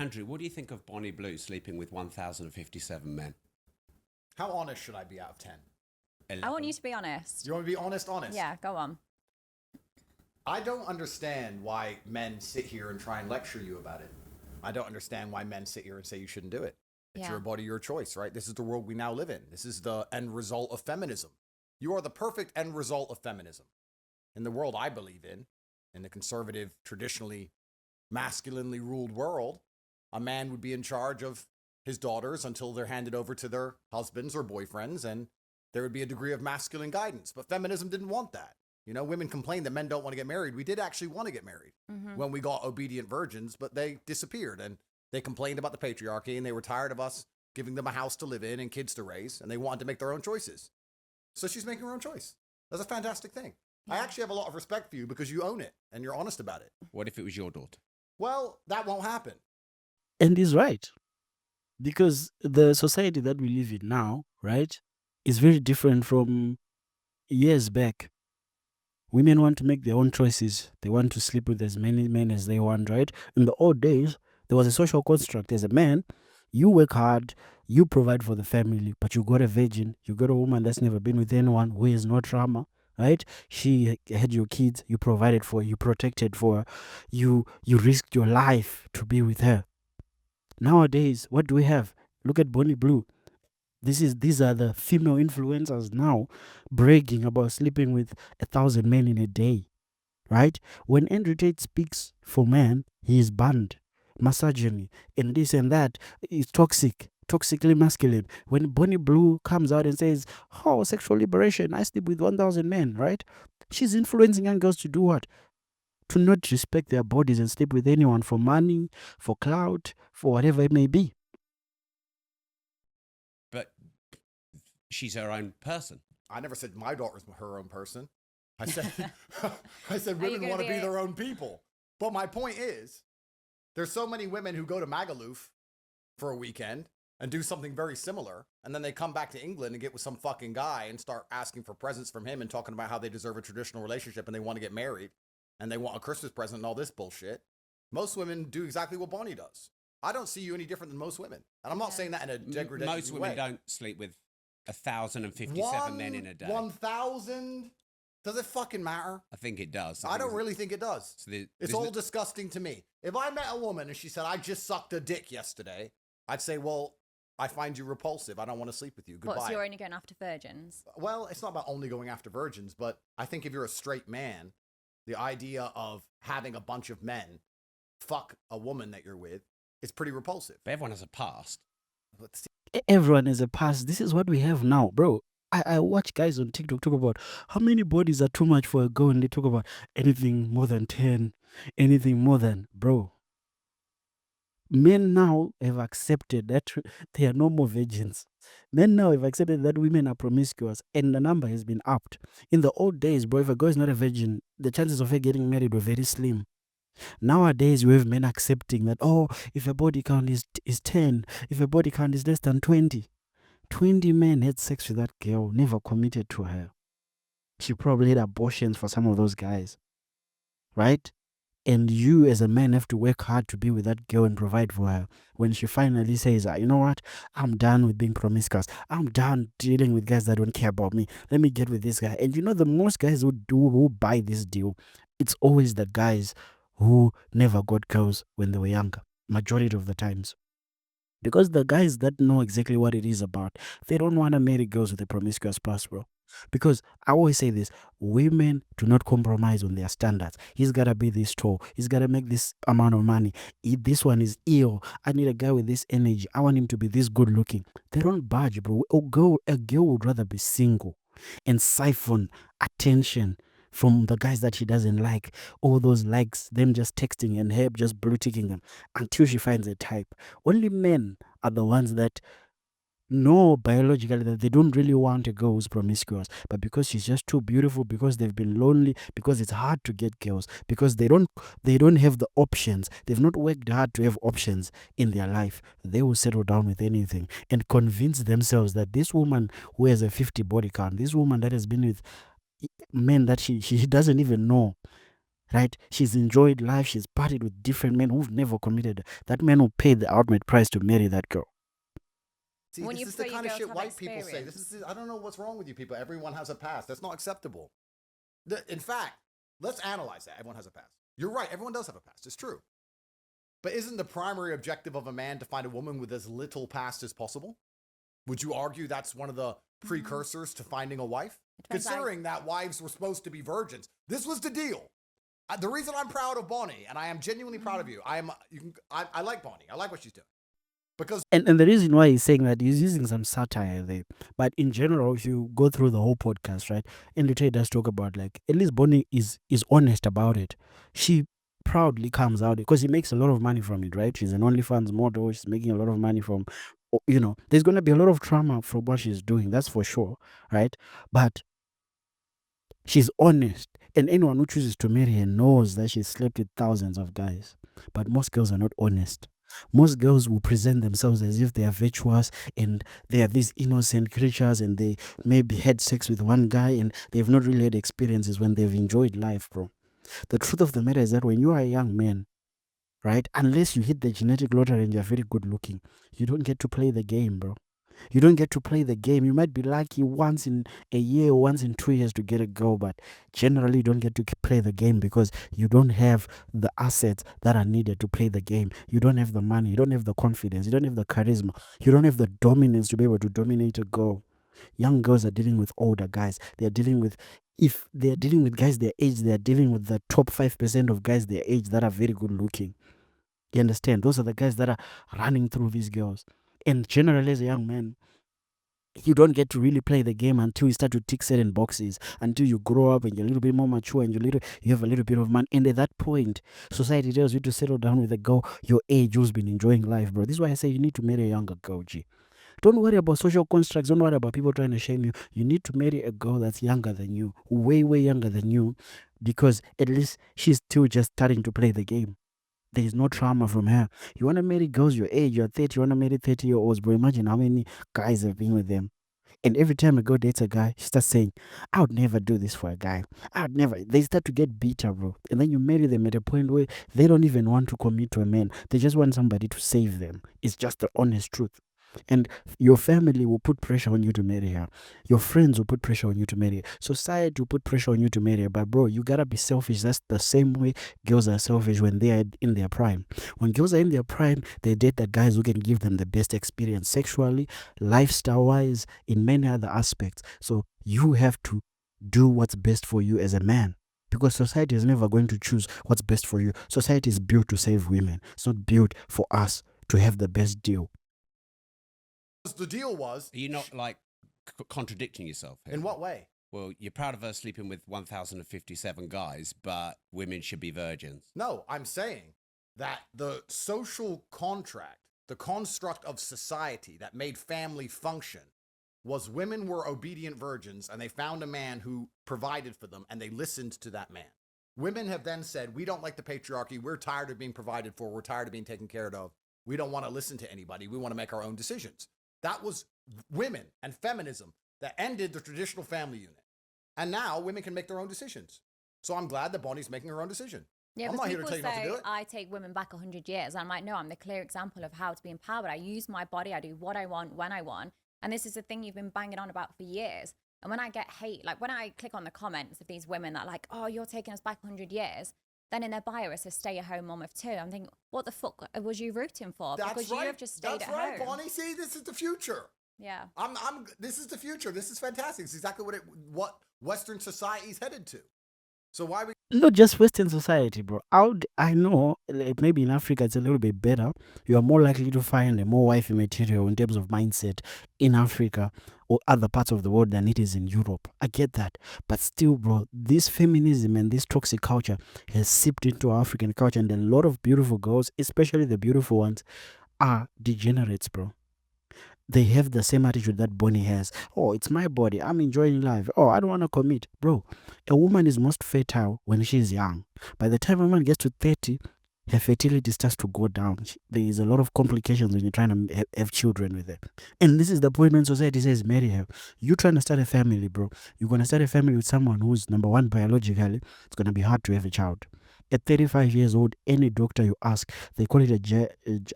Andrew, what do you think of Bonnie Blue sleeping with 1,057 men? How honest should I be out of 10? 11. I want you to be honest. You want me to be honest? Yeah, go on. I don't understand why men sit here and try and lecture you about it. I don't understand why men sit here and say you shouldn't do it. It's your body, your choice, right? This is the world we now live in. This is the end result of feminism. You are the perfect end result of feminism. In the world I believe in the conservative, traditionally masculinely ruled world, a man would be in charge of his daughters until they're handed over to their husbands or boyfriends, and there would be a degree of masculine guidance. But feminism didn't want that. You know, women complained that men don't want to get married. We did actually want to get married when we got obedient virgins, but they disappeared, and they complained about the patriarchy, and they were tired of us giving them a house to live in and kids to raise, and they wanted to make their own choices. So she's making her own choice. That's a fantastic thing. Yeah. I actually have a lot of respect for you because you own it and you're honest about it. What if it was your daughter? Well, that won't happen. And he's right. Because the society that we live in now, right, is very different from years back. Women want to make their own choices. They want to sleep with as many men as they want, right? In the old days, there was a social construct. As a man, you work hard, you provide for the family, but you got a virgin, you got a woman that's never been with anyone, who has no trauma, right? She had your kids, you provided for, you protected for, you risked your life to be with her. Nowadays, what do we have? Look at Bonnie Blue. These are the female influencers now bragging about sleeping with 1,000 men in a day, right? When Andrew Tate speaks for men, he is banned. Misogyny and this and that is toxically masculine. When Bonnie Blue comes out and says, oh, sexual liberation, I sleep with 1,000 men, right? She's influencing young girls to do what? To not respect their bodies and sleep with anyone for money, for clout, for whatever it may be. But she's her own person. I never said my daughter's her own person. I said women want to be their own people. But my point is, there's so many women who go to Magaluf for a weekend and do something very similar, and then they come back to England and get with some fucking guy and start asking for presents from him and talking about how they deserve a traditional relationship and they want to get married and they want a Christmas present and all this bullshit. Most women do exactly what Bonnie does. I don't see you any different than most women. And I'm not saying that in a degrading way. Most women don't sleep with 1,057 men in a day. 1,000? Does it fucking matter? I think it does. I don't really think it does. So it's all disgusting to me. If I met a woman and she said, I just sucked a dick yesterday, I'd say, well, I find you repulsive. I don't want to sleep with you. Goodbye. What, so you're only going after virgins? Well, it's not about only going after virgins, but I think if you're a straight man, the idea of having a bunch of men fuck a woman that you're with is pretty repulsive. But everyone has a past. Everyone has a past. This is what we have now, bro. I watch guys on TikTok talk about how many bodies are too much for a girl, and they talk about anything more than 10, anything more than, bro. Men now have accepted that they are no more virgins. Men now have accepted that women are promiscuous, and the number has been upped. In the old days, bro, if a girl is not a virgin, the chances of her getting married were very slim. Nowadays, we have men accepting that, oh, if a body count is 10, if a body count is less than 20 men had sex with that girl, never committed to her. She probably had abortions for some of those guys, right? And you as a man have to work hard to be with that girl and provide for her. When she finally says, you know what, I'm done with being promiscuous. I'm done dealing with guys that don't care about me. Let me get with this guy. And you know, the most guys who buy this deal, it's always the guys who never got girls when they were younger, majority of the times. Because the guys that know exactly what it is about, they don't want to marry girls with a promiscuous past, bro. Because I always say this, women do not compromise on their standards. He's got to be this tall. He's got to make this amount of money. If this one is ill, I need a guy with this energy. I want him to be this good looking. They don't budge, bro. A girl would rather be single and siphon attention from the guys that she doesn't like. All those likes, them just texting and her just blue ticking them until she finds a type. Only men are the ones that know biologically that they don't really want a girl who's promiscuous, but because she's just too beautiful, because they've been lonely, because it's hard to get girls, because they don't have the options, they've not worked hard to have options in their life, they will settle down with anything and convince themselves that this woman who has a 50 body count, this woman that has been with men that she doesn't even know, right? She's enjoyed life. She's partied with different men who've never committed. That man who paid the ultimate price to marry that girl. See, this is the kind of shit white people say. I don't know what's wrong with you people. Everyone has a past. That's not acceptable. In fact, let's analyze that. Everyone has a past. You're right. Everyone does have a past. It's true. But isn't the primary objective of a man to find a woman with as little past as possible? Would you argue that's one of the precursors to finding a wife? Considering that wives were supposed to be virgins. This was the deal. The reason I'm proud of Bonnie, and I am genuinely proud of you, I like Bonnie. I like what she's doing. Because and the reason why he's saying that, he's using some satire there. But in general, if you go through the whole podcast, right, and Tate does talk about, like, at least Bonnie is honest about it. She proudly comes out because he makes a lot of money from it, right? She's an OnlyFans model. She's making a lot of money from, there's going to be a lot of trauma from what she's doing. That's for sure, right? But she's honest. And anyone who chooses to marry her knows that she's slept with thousands of guys. But most girls are not honest. Most girls will present themselves as if they are virtuous and they are these innocent creatures and they maybe had sex with one guy and they've not really had experiences when they've enjoyed life, bro. The truth of the matter is that when you are a young man, right, unless you hit the genetic lottery and you're very good looking, you don't get to play the game, bro. You don't get to play the game. You might be lucky once in a year or once in 2 years to get a girl, but generally you don't get to play the game because you don't have the assets that are needed to play the game. You don't have the money. You don't have the confidence. You don't have the charisma. You don't have the dominance to be able to dominate a girl. Young girls are dealing with older guys. They're dealing with, if they're dealing with guys their age, they're dealing with the top 5% of guys their age that are very good looking. You understand? Those are the guys that are running through these girls. And generally, as a young man, you don't get to really play the game until you start to tick certain boxes, until you grow up and you're a little bit more mature and you have a little bit of money. And at that point, society tells you to settle down with a girl your age who's been enjoying life, bro. This is why I say you need to marry a younger girl, G. Don't worry about social constructs. Don't worry about people trying to shame you. You need to marry a girl that's younger than you, way, way younger than you, because at least she's still just starting to play the game. There is no trauma from her. You want to marry girls your age, you're 30, you want to marry 30-year-olds, bro. Imagine how many guys have been with them. And every time a girl dates a guy, she starts saying, I would never do this for a guy. I would never. They start to get bitter, bro. And then you marry them at a point where they don't even want to commit to a man. They just want somebody to save them. It's just the honest truth. And your family will put pressure on you to marry her. Your friends will put pressure on you to marry her. Society will put pressure on you to marry her. But bro, you gotta be selfish. That's the same way girls are selfish when they are in their prime. When girls are in their prime, they date the guys who can give them the best experience sexually, lifestyle-wise, in many other aspects. So you have to do what's best for you as a man. Because society is never going to choose what's best for you. Society is built to save women. It's not built for us to have the best deal. The deal was... Are you not, like, contradicting yourself here? In what way? Well, you're proud of her sleeping with 1,057 guys, but women should be virgins. No, I'm saying that the social contract, the construct of society that made family function, was women were obedient virgins, and they found a man who provided for them, and they listened to that man. Women have then said, we don't like the patriarchy. We're tired of being provided for. We're tired of being taken care of. We don't want to listen to anybody. We want to make our own decisions. That was women and feminism that ended the traditional family unit. And now women can make their own decisions. So I'm glad that Bonnie's making her own decision. Yeah, I'm not here to tell you not to do it. I take women back 100 years. I'm like, no, I'm the clear example of how to be empowered. I use my body. I do what I want, when I want. And this is the thing you've been banging on about for years. And when I get hate, like when I click on the comments of these women that are like, oh, you're taking us back 100 years. Then in their bio, it says stay-at-home mom of 2. I'm thinking, what the fuck was you rooting for? That's because right. you have just stayed That's at right, home. Bonnie. See, this is the future. Yeah. This is the future. This is fantastic. It's exactly what Western society is headed to. So why we... Not just Western society, bro. I know, like, maybe in Africa it's a little bit better. You are more likely to find a more wifey material in terms of mindset in Africa or other parts of the world than it is in Europe. I get that. But still, bro, this feminism and this toxic culture has seeped into our African culture, and a lot of beautiful girls, especially the beautiful ones, are degenerates, bro. They have the same attitude that Bonnie has. Oh, it's my body. I'm enjoying life. Oh, I don't want to commit. Bro, a woman is most fertile when she's young. By the time a woman gets to 30, her fertility starts to go down. There is a lot of complications when you're trying to have children with her. And this is the point when society says, marry her. You're trying to start a family, bro. You're going to start a family with someone who's, number one, biologically, it's going to be hard to have a child. At 35 years old, any doctor you ask, they call it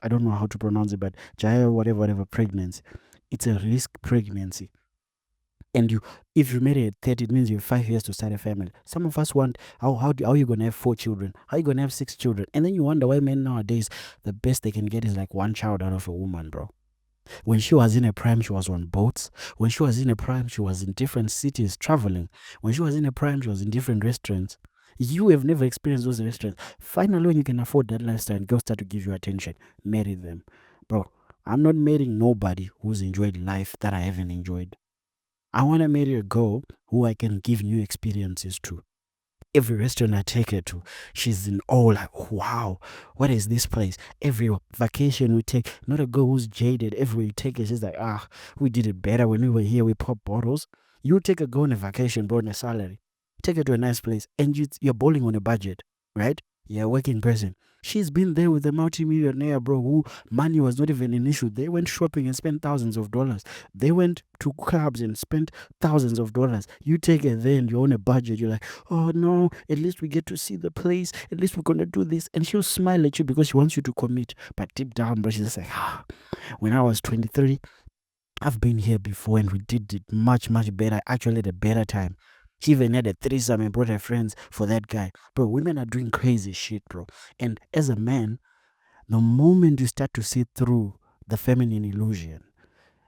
I don't know how to pronounce it, but whatever pregnancy. It's a risk pregnancy. And if you marry at 30, it means you have 5 years to start a family. Some of us want, how are you going to have 4 children? How are you going to have 6 children? And then you wonder why men nowadays, the best they can get is like 1 child out of a woman, bro. When she was in her prime, she was on boats. When she was in her prime, she was in different cities traveling. When she was in her prime, she was in different restaurants. You have never experienced those restaurants. Finally, when you can afford that lifestyle, girls start to give you attention. Marry them. Bro, I'm not marrying nobody who's enjoyed life that I haven't enjoyed. I want to marry a girl who I can give new experiences to. Every restaurant I take her to, she's in awe, like, wow, what is this place? Every vacation we take, not a girl who's jaded. Everywhere you take her, she's like, we did it better when we were here, we pop bottles. You take a girl on a vacation, bro, on a salary. Take her to a nice place, and you're bowling on a budget, right? You're a working person. She's been there with a multi-millionaire, bro, who money was not even an issue. They went shopping and spent thousands of dollars. They went to clubs and spent thousands of dollars. You take her there and you're on a budget. You're like, oh no, at least we get to see the place. At least we're going to do this. And she'll smile at you because she wants you to commit. But deep down, bro, she's just like, when I was 23, I've been here before and we did it much, much better. Actually, had a better time. She even had a threesome and brought her friends for that guy. Bro, women are doing crazy shit, bro. And as a man, the moment you start to see through the feminine illusion,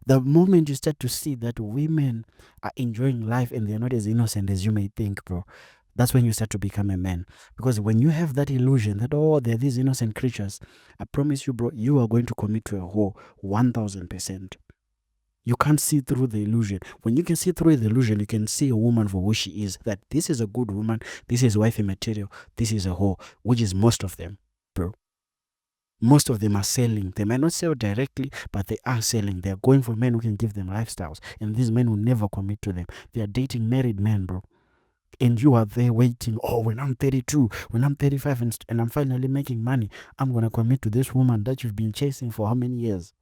the moment you start to see that women are enjoying life and they're not as innocent as you may think, bro, that's when you start to become a man. Because when you have that illusion that, they're these innocent creatures, I promise you, bro, you are going to commit to a whore 1000%. You can't see through the illusion. When you can see through the illusion, you can see a woman for who she is. That this is a good woman, this is wifey material, this is a whore, which is most of them, bro. Most of them are selling. They might not sell directly, but they are selling. They are going for men who can give them lifestyles. And these men will never commit to them. They are dating married men, bro. And you are there waiting, when I'm 32, when I'm 35 and I'm finally making money, I'm going to commit to this woman that you've been chasing for how many years?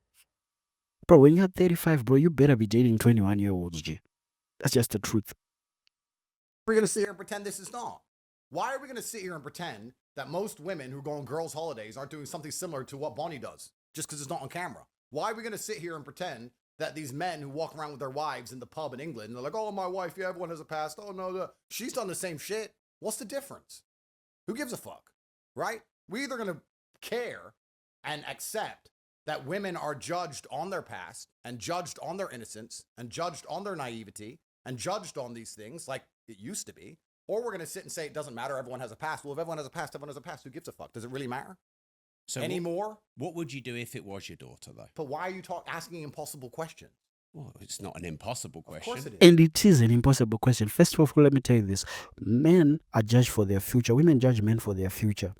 Bro, when you're 35, bro, you better be dating 21-year-olds, G. That's just the truth. We're going to sit here and pretend this is not. Why are we going to sit here and pretend that most women who go on girls' holidays aren't doing something similar to what Bonnie does, just because it's not on camera? Why are we going to sit here and pretend that these men who walk around with their wives in the pub in England, they're like, oh, my wife, yeah, everyone has a past. Oh, no, she's done the same shit. What's the difference? Who gives a fuck, right? We're either going to care and accept that women are judged on their past and judged on their innocence and judged on their naivety and judged on these things like it used to be, or we're going to sit and say it doesn't matter, everyone has a past. Well, if everyone has a past, everyone has a past. Who gives a fuck? Does it really matter? So anymore? What would you do if it was your daughter, though? But why are you asking impossible questions? Well, it's not an impossible question. Of course it is. And it is an impossible question. First of all, let me tell you this. Men are judged for their future. Women judge men for their future.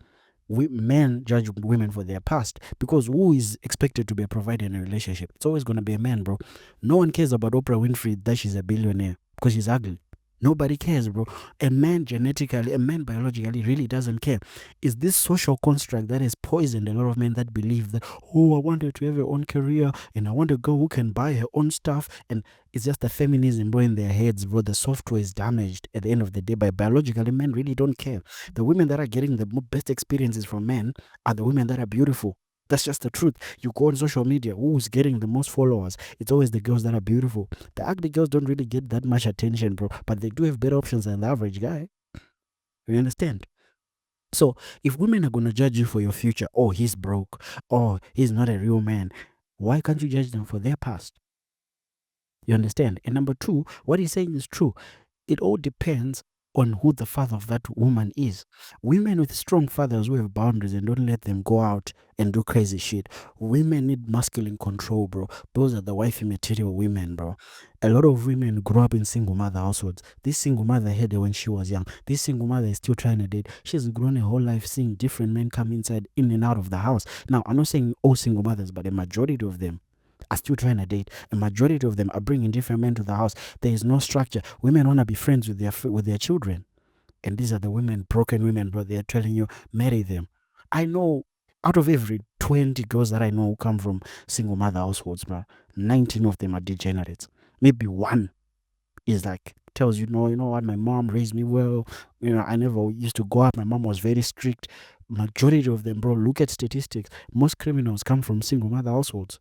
Men judge women for their past, because who is expected to be a provider in a relationship? It's always going to be a man, bro. No one cares about Oprah Winfrey that she's a billionaire because she's ugly. Nobody cares, bro. A man genetically, a man biologically really doesn't care. It's this social construct that has poisoned a lot of men that believe that, I wanted to have her own career and I want a girl who can buy her own stuff. And it's just the feminism, bro, in their heads, bro. The software is damaged at the end of the day. But biologically, men really don't care. The women that are getting the best experiences from men are the women that are beautiful. That's just the truth. You go on social media, who's getting the most followers? It's always the girls that are beautiful. The ugly girls don't really get that much attention, bro. But they do have better options than the average guy. You understand? So if women are going to judge you for your future, he's broke, he's not a real man, why can't you judge them for their past? You understand? And number two, what he's saying is true. It all depends on who the father of that woman is. Women with strong fathers who have boundaries and don't let them go out and do crazy shit. Women need masculine control, bro. Those are the wifey material women, bro. A lot of women grew up in single mother households. This single mother had her when she was young. This single mother is still trying to date. She's grown her whole life seeing different men come in and out of the house. Now, I'm not saying all single mothers, but a majority of them are still trying to date. A majority of them are bringing different men to the house. There is no structure. Women want to be friends with their children. And these are the broken women, bro. They are telling you, marry them. I know out of every 20 girls that I know who come from single mother households, bro, 19 of them are degenerates. Maybe one is like tells you know what, my mom raised me well. I never used to go out. My mom was very strict. Majority of them, bro, look at statistics. Most criminals come from single mother households.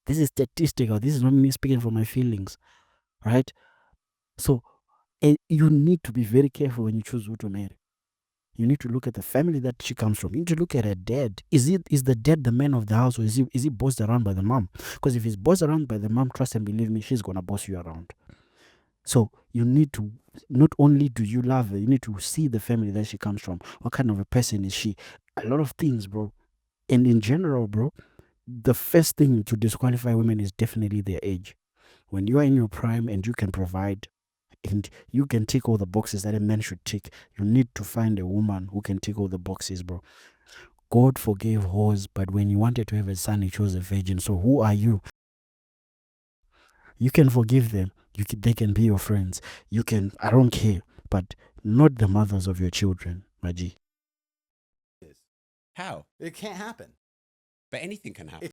This is statistical. This is not me speaking from my feelings, right? So you need to be very careful when you choose who to marry. You need to look at the family that she comes from. You need to look at her dad. Is the dad the man of the house, or is he bossed around by the mom? Because if he's bossed around by the mom, trust and believe me, she's gonna boss you around. So you need to, not only do you love her, you need to see the family that she comes from. What kind of a person is she? A lot of things, bro. And in general, bro, the first thing to disqualify women is definitely their age. When you are in your prime and you can provide and you can tick all the boxes that a man should tick, you need to find a woman who can tick all the boxes, bro. God forgave whores, but when he wanted to have a son, he chose a virgin. So who are you? You can forgive them. They can be your friends. You can, I don't care, but not the mothers of your children, Maji. How? It can't happen. But anything can happen.